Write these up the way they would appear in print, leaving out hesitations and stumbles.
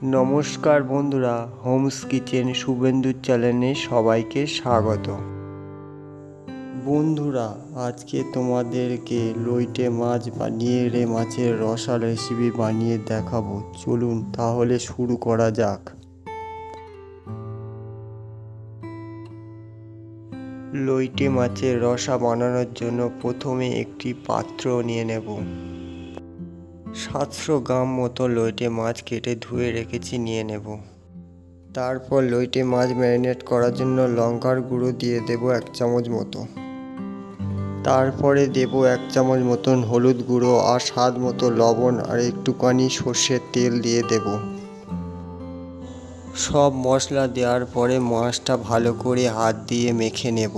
নমস্কার বন্ধুরা, Holmes kitchen শুভেন্দুর চ্যানেলে সবাইকে স্বাগত। বন্ধুরা, আজকে তোমাদেরকে লইটে মাছ বা নিয়েড়ে মাছের রসা রেসিপি বানিয়ে দেখাবো। চলুন তাহলে শুরু করা যাক। লইটে মাছের রসা বানানোর জন্য প্রথমে একটি পাত্র নিয়ে নেব। 700 গ্রাম মতো লইটে মাছ কেটে ধুয়ে রেখেছি, নিয়ে নেব। তারপর লইটে মাছ ম্যারিনেট করার জন্য লঙ্কার গুঁড়ো দিয়ে দেব 1 চামচ মতো। তারপরে দেব 1 চামচ মতন হলুদ গুঁড়ো আর স্বাদ মতো লবণ আর একটুখানি সর্ষের তেল দিয়ে দেব। সব মশলা দেওয়ার পরে মাছটা ভালো করে হাত দিয়ে মেখে নেব।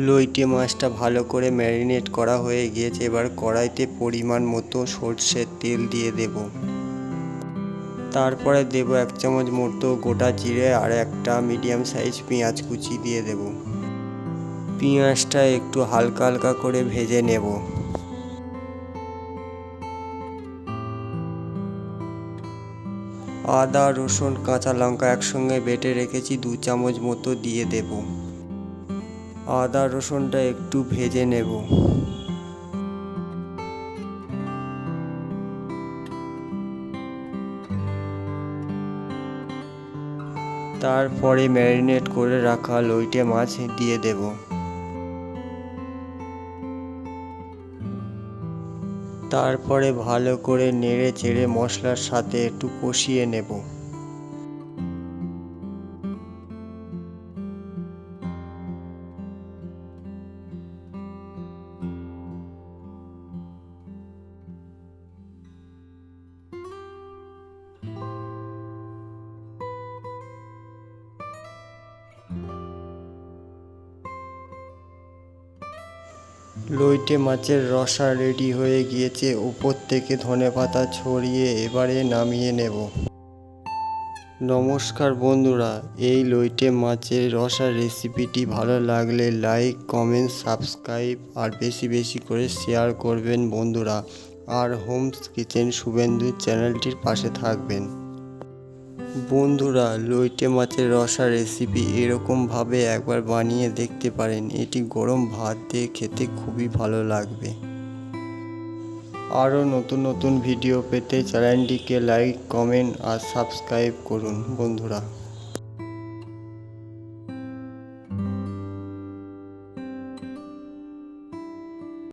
লইটে মাছটা ভালো করে ম্যারিনেট করা হয়ে গিয়েছে। এবার কড়াইতে পরিমাণ মতো সর্ষের তেল দিয়ে দেব। তারপরে দেব 1 চামচ মতো গোটা জিরে আর একটা মিডিয়াম সাইজ পেঁয়াজ কুচি দিয়ে দেব। পেঁয়াজটা একটু হালকা হালকা করে ভেজে নেব। আদা, রসুন, কাঁচা লঙ্কা একসঙ্গে বেটে রেখেছি 2 চামচ মতো দিয়ে দেব। আদা রসুনটা একটু ভেজে নেব। তারপরে ম্যারিনেট করে রাখা লইটে মাছ দিয়ে দেব। তারপরে ভালো করে নেড়ে চেড়ে মশলার সাথে একটু কষিয়ে নেব। লইটে মাছের রসা রেডি হয়ে গিয়েছে। উপর থেকে ধনেপাতা ছড়িয়ে এবারে নামিয়ে নেব। নমস্কার বন্ধুরা, এই লইটে মাছের রসা রেসিপিটি ভালো লাগলে লাইক, কমেন্ট, সাবস্ক্রাইব আর বেশি বেশি করে শেয়ার করবেন বন্ধুরা। আর হোমস কিচেন শুভেন্দুর চ্যানেলটির পাশে থাকবেন। বন্ধুরা, লইটে মাছের রসা রেসিপি এরকমভাবে একবার বানিয়ে দেখতে পারেন। এটি গরম ভাত দিয়ে খেতে খুবই ভালো লাগবে। আরও নতুন নতুন ভিডিও পেতে চ্যানেলটিকে লাইক, কমেন্ট আর সাবস্ক্রাইব করুন বন্ধুরা।